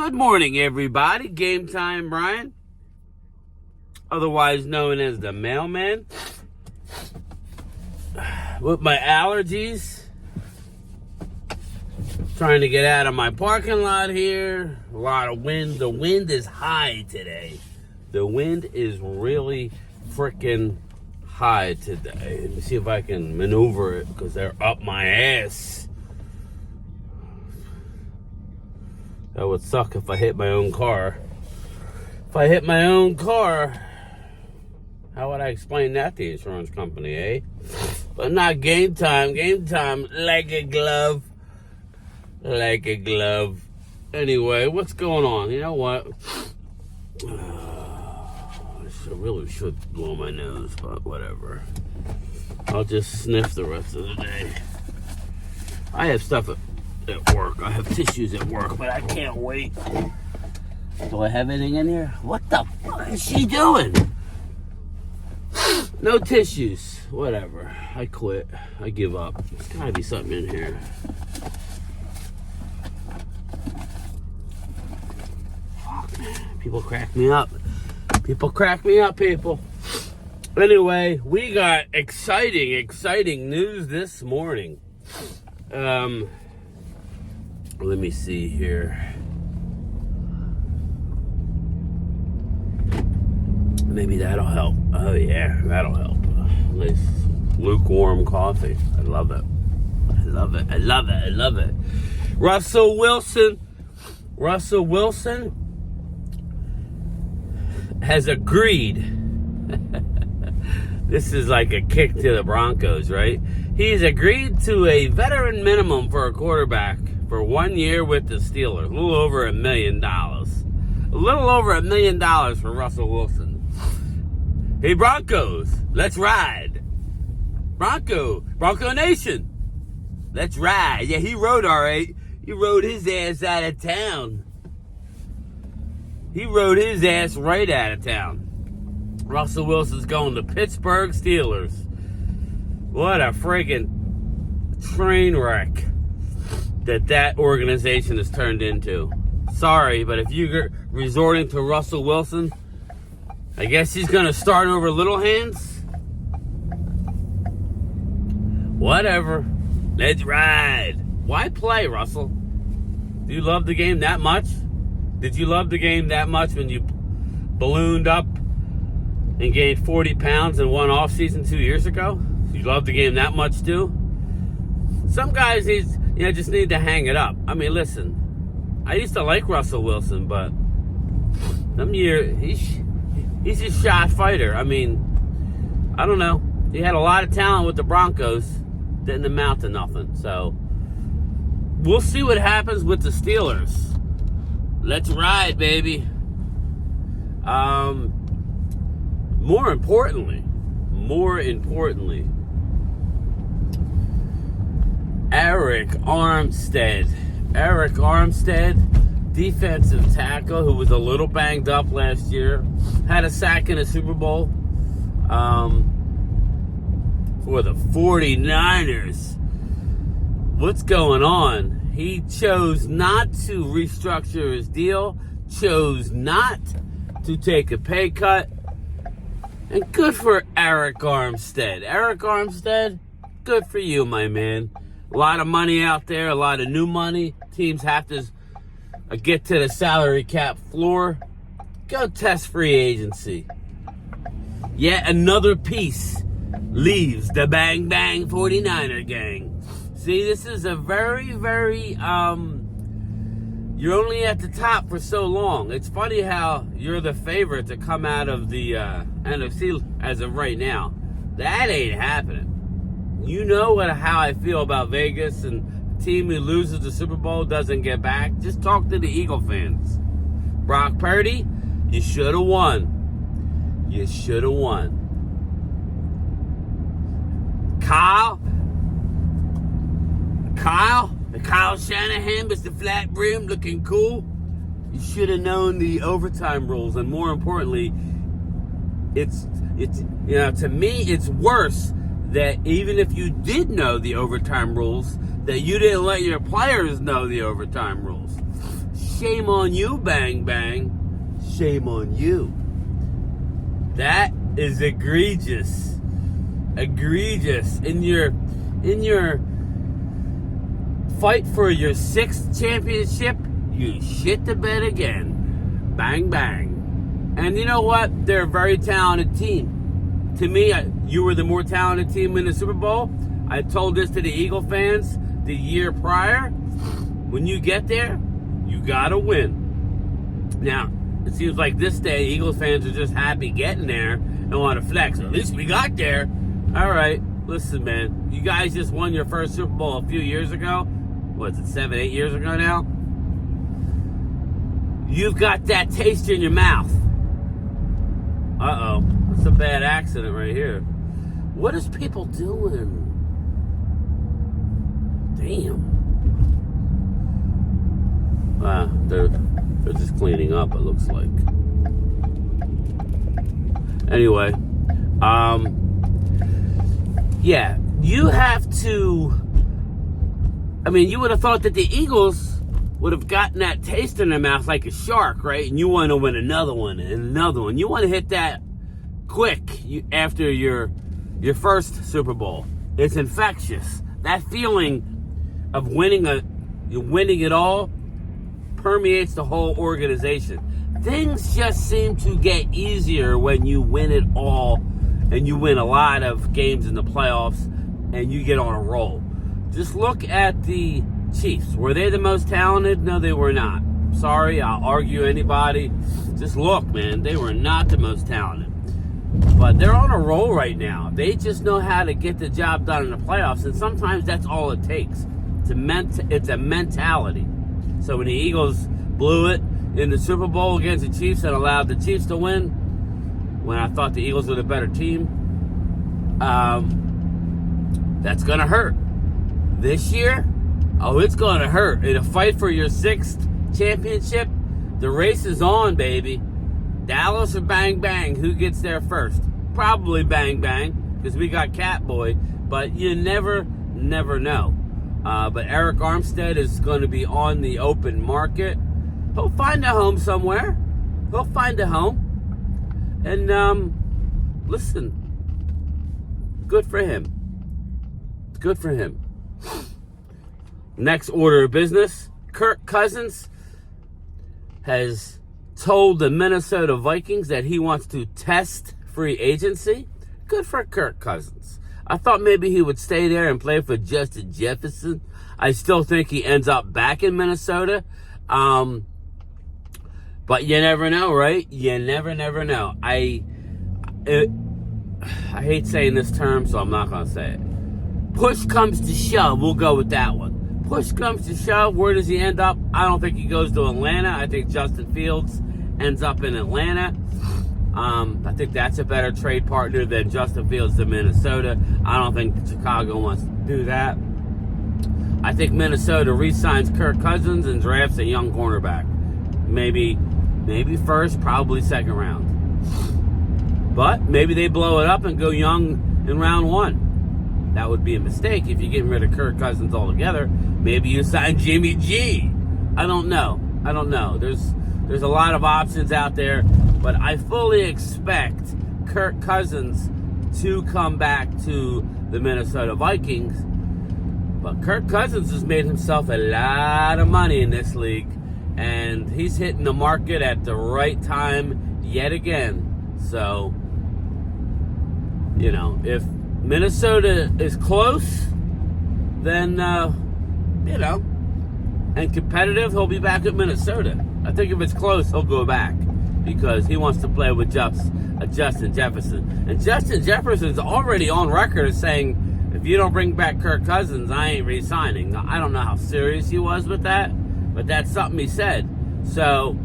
Good morning, everybody. Game time, Brian. Otherwise known as the mailman. With my allergies. Trying to get out of my parking lot here. A lot of wind. The wind is high today. The wind is really freaking high today. Let me see if I can maneuver it because they're up my ass. That would suck if I hit my own car. If I hit my own car, how would I explain that to the insurance company, eh? But not game time. Game time, like a glove. Like a glove. Anyway, what's going on? You know what? I really should blow my nose, but whatever. I'll just sniff the rest of the day. I have stuff at work. I have tissues at work, but I can't wait. Do I have anything in here? What the fuck is she doing? No tissues. Whatever. I quit. I give up. There's gotta be something in here. Fuck, man. People crack me up. People crack me up, people. Anyway, we got exciting news this morning. Let me see here. Maybe that'll help. Oh yeah, that'll help. Nice lukewarm coffee. I love it. I love it. I love it. I love it. Russell Wilson has agreed. This is like a kick to the Broncos, right? He's agreed to a veteran minimum for a quarterback for 1 year with the Steelers. A little over $1 million. A little over $1 million for Russell Wilson. Hey, Broncos, let's ride. Bronco Nation, let's ride. Yeah, he rode all right. He rode his ass out of town. He rode his ass right out of town. Russell Wilson's going to Pittsburgh Steelers. What a friggin' train wreck that organization has turned into. Sorry, but if you're resorting to Russell Wilson, I guess he's going to start over little hands. Whatever. Let's ride. Why play, Russell? Do you love the game that much? Did you love the game that much when you ballooned up and gained 40 pounds in one offseason 2 years ago? You love the game that much too? Some guys just need to hang it up. I mean, listen, I used to like Russell Wilson, but some year he's a shot fighter. I mean, I don't know. He had a lot of talent with the Broncos, didn't amount to nothing. So we'll see what happens with the Steelers. Let's ride, baby. More importantly, Eric Armstead, defensive tackle who was a little banged up last year, had a sack in a Super Bowl for the 49ers. What's going on? He chose not to restructure his deal, chose not to take a pay cut, and good for Eric Armstead. Eric Armstead, good for you, my man. A lot of money out there, a lot of new money. Teams have to get to the salary cap floor. Go test free agency. Yet another piece leaves the Bang Bang 49er gang. See, this is a very, you're only at the top for so long. It's funny how you're the favorite to come out of the NFC as of right now. That ain't happening. You know how I feel about Vegas, and the team who loses the Super Bowl doesn't get back. Just talk to the Eagle fans. Brock Purdy, you should have won. You should have won. Kyle Shanahan, Mr. Flat Brim, looking cool. You should have known the overtime rules, and more importantly, it's to me it's worse that even if you did know the overtime rules, that you didn't let your players know the overtime rules. shame on you, Bang Bang. Shame on you. That is egregious. Egregious. In your fight for your 6th championship, you shit the bed again. Bang Bang. And you know what? They're a very talented team. To me, you were the more talented team in the Super Bowl. I told this to the Eagle fans the year prior. When you get there, you gotta win. Now, it seems like this day, Eagles fans are just happy getting there and want to flex. At least we got there. All right, listen, man. You guys just won your first Super Bowl a few years ago. What is it, 7, 8 years ago now? You've got that taste in your mouth. Uh-oh. That's a bad accident right here. What is people doing? Damn. They're just cleaning up, it looks like. Anyway, yeah, you have to. I mean, you would have thought that the Eagles would have gotten that taste in their mouth like a shark, right? And you want to win another one and another one. You want to hit that quick after your first Super Bowl. It's infectious. That feeling of winning it all permeates the whole organization. Things just seem to get easier when you win it all and you win a lot of games in the playoffs and you get on a roll. Just look at the Chiefs. Were they the most talented? No, they were not. Sorry, I'll argue anybody. Just look, man. They were not the most talented. But they're on a roll right now. They just know how to get the job done in the playoffs, and sometimes that's all it takes. It's a mentality. So when the Eagles blew it in the Super Bowl against the Chiefs and allowed the Chiefs to win, when I thought the Eagles were the better team, that's going to hurt. This year, it's going to hurt. In a fight for your 6th championship, the race is on, baby. Dallas or Bang Bang, who gets there first? Probably Bang Bang, because we got Catboy, but you never know. But Eric Armstead is going to be on the open market. He'll find a home somewhere. He'll find a home. And, listen, good for him. Good for him. Next order of business, Kirk Cousins has told the Minnesota Vikings that he wants to test free agency. Good for Kirk Cousins. I thought maybe he would stay there and play for Justin Jefferson. I still think he ends up back in Minnesota. But you never know, right? You never know. I hate saying this term, so I'm not going to say it. Push comes to shove. We'll go with that one. Push comes to shove. Where does he end up? I don't think he goes to Atlanta. I think Justin Fields ends up in Atlanta. I think that's a better trade partner than Justin Fields to Minnesota. I don't think Chicago wants to do that. I think Minnesota re-signs Kirk Cousins and drafts a young cornerback. Maybe first, probably second round. But maybe they blow it up and go young in round 1. That would be a mistake if you're getting rid of Kirk Cousins altogether. Maybe you sign Jimmy G. I don't know. There's a lot of options out there, but I fully expect Kirk Cousins to come back to the Minnesota Vikings. But Kirk Cousins has made himself a lot of money in this league, and he's hitting the market at the right time yet again. So, if Minnesota is close, then, and competitive, he'll be back at Minnesota. I think if it's close, he'll go back because he wants to play with Justin Jefferson. And Justin Jefferson's already on record as saying, if you don't bring back Kirk Cousins, I ain't re-signing. Now, I don't know how serious he was with that, but that's something he said. So,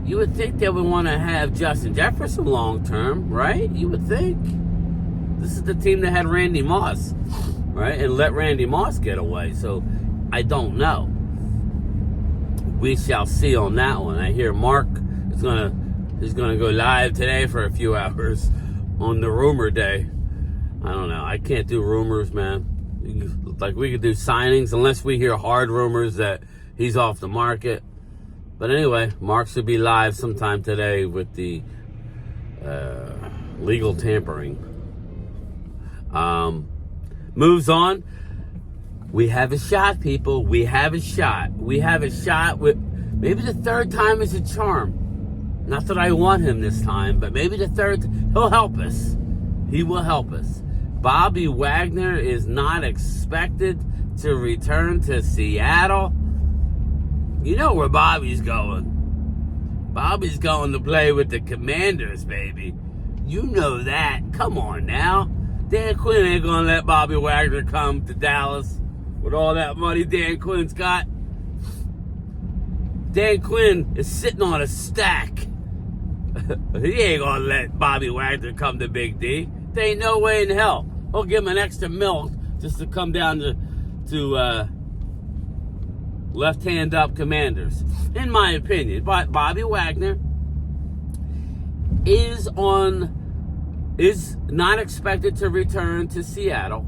you would think they would want to have Justin Jefferson long-term, right? You would think. This is the team that had Randy Moss, right? And let Randy Moss get away. So, I don't know. We shall see on that one. I hear Mark is gonna go live today for a few hours on the rumor day. I don't know. I can't do rumors, man. Like, we could do signings unless we hear hard rumors that he's off the market. But anyway, Mark should be live sometime today with the legal tampering. Moves on. We have a shot, people. We have a shot. We have a shot with maybe the third time is a charm. Not that I want him this time, but maybe the third. He'll help us. He will help us. Bobby Wagner is not expected to return to Seattle. You know where Bobby's going. Bobby's going to play with the Commanders, baby. You know that. Come on now. Dan Quinn ain't going to let Bobby Wagner come to Dallas with all that money Dan Quinn's got. Dan Quinn is sitting on a stack. He ain't going to let Bobby Wagner come to Big D. There ain't no way in hell. He'll give him an extra milk just to come down to left-hand up Commanders. In my opinion, but Bobby Wagner is not expected to return to Seattle.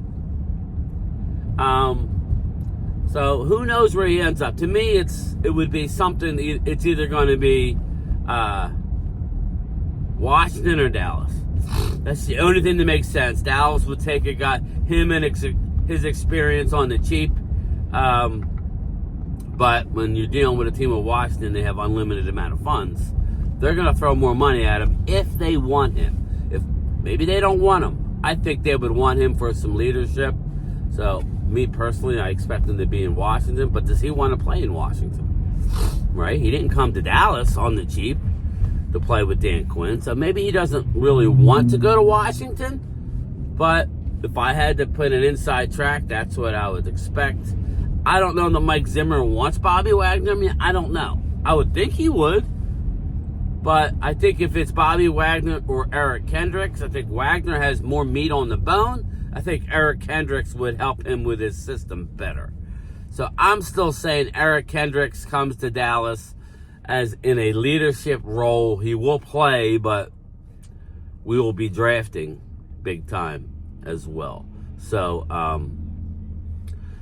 So who knows where he ends up? To me, it would be something. It's either going to be Washington or Dallas. That's the only thing that makes sense. Dallas would take a guy, him and his experience on the cheap. But when you're dealing with a team of Washington, they have unlimited amount of funds. They're going to throw more money at him if they want him. If maybe they don't want him, I think they would want him for some leadership. So me personally, I expect him to be in Washington. But does he want to play in Washington? Right? He didn't come to Dallas on the cheap to play with Dan Quinn. So maybe he doesn't really want to go to Washington. But if I had to put an inside track, that's what I would expect. I don't know that Mike Zimmer wants Bobby Wagner. I mean, I don't know. I would think he would. But I think if it's Bobby Wagner or Eric Kendricks, I think Wagner has more meat on the bone. I think Eric Kendricks would help him with his system better. So I'm still saying Eric Kendricks comes to Dallas as in a leadership role. He will play, but we will be drafting big time as well. So,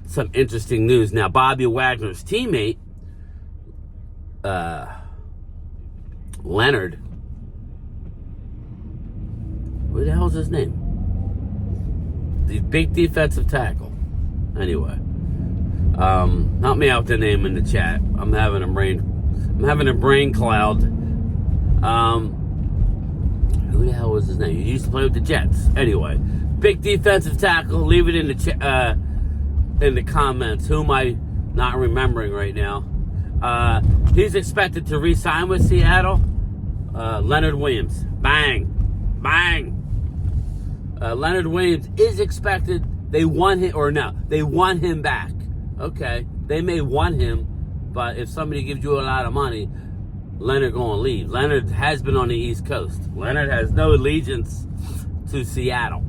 some interesting news. Now, Bobby Wagner's teammate, Leonard, what the hell's his name? The big defensive tackle. Anyway, help me out with the name in the chat. I'm having a brain cloud. Who the hell was his name? He used to play with the Jets. Anyway, big defensive tackle. Leave it in the comments. Who am I not remembering right now? He's expected to re-sign with Seattle. Leonard Williams. Bang. Bang. Leonard Williams is expected. They want him, or no, they want him back. Okay. They may want him, but if somebody gives you a lot of money, Leonard going to leave. Leonard has been on the East Coast. Leonard has no allegiance to Seattle.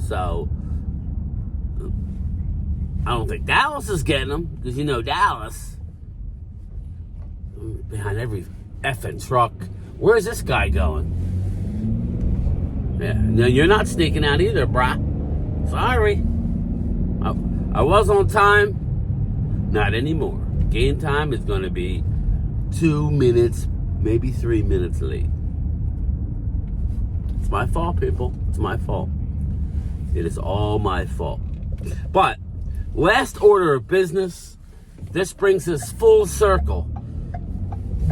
So, I don't think Dallas is getting him, because you know Dallas, behind every effing truck. Where's this guy going? Yeah, no, you're not sneaking out either, brah. Sorry. I was on time. Not anymore. Game time is going to be 2 minutes, maybe 3 minutes late. It's my fault, people. It's my fault. It is all my fault. But, last order of business, this brings us full circle.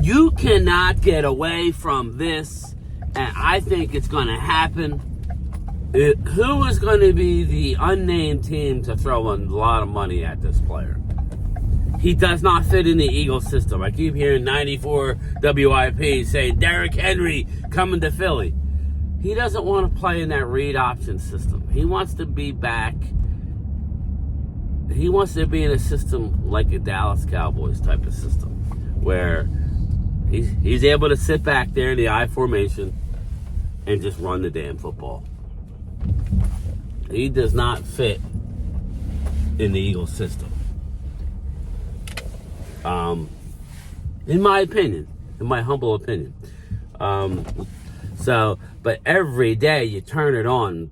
You cannot get away from this, and I think it's going to happen. Who is going to be the unnamed team to throw a lot of money at this player? He does not fit in the Eagles system. I keep hearing 94 WIP saying, Derrick Henry coming to Philly. He doesn't want to play in that read option system. He wants to be back. He wants to be in a system like a Dallas Cowboys type of system, where he's able to sit back there in the I formation and just run the damn football. He does not fit in the Eagles system. In my opinion, in my humble opinion. But every day you turn it on,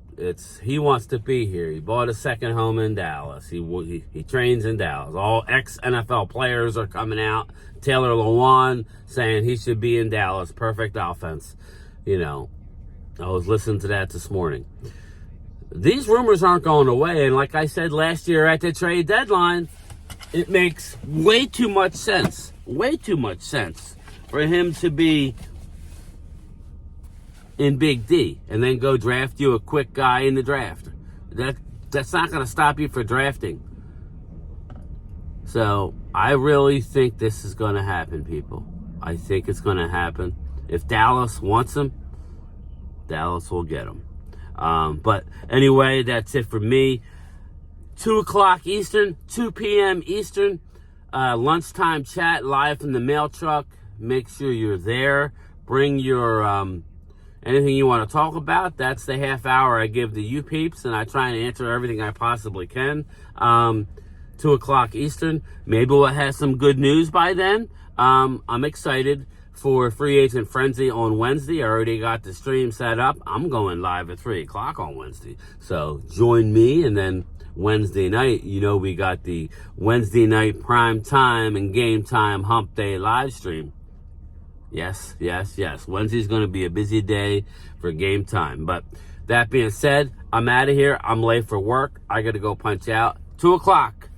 he wants to be here. He bought a second home in Dallas. He trains in Dallas. All ex-NFL players are coming out. Taylor Lewan saying he should be in Dallas. Perfect offense. You know, I was listening to that this morning. These rumors aren't going away, and like I said last year at the trade deadline, it makes way too much sense for him to be in Big D and then go draft you a quick guy in the draft. That's not going to stop you for drafting. So I really think this is going to happen, people. I think it's going to happen. If Dallas wants him, Dallas will get him. But anyway, that's it for me. 2 o'clock Eastern, 2 p.m. Eastern, lunchtime chat live from the mail truck. Make sure you're there. Bring your anything you want to talk about. That's the half hour I give to you peeps, and I try and answer everything I possibly can. 2 o'clock Eastern. Maybe we'll have some good news by then. I'm excited for Free Agent Frenzy on Wednesday. I already got the stream set up. I'm going live at 3 o'clock on Wednesday. So join me, and then Wednesday night, you know, we got the Wednesday night prime time and game time hump day live stream. Yes. Wednesday's going to be a busy day for game time. But that being said, I'm out of here. I'm late for work. I got to go punch out. 2 o'clock.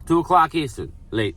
2 o'clock Eastern. Late.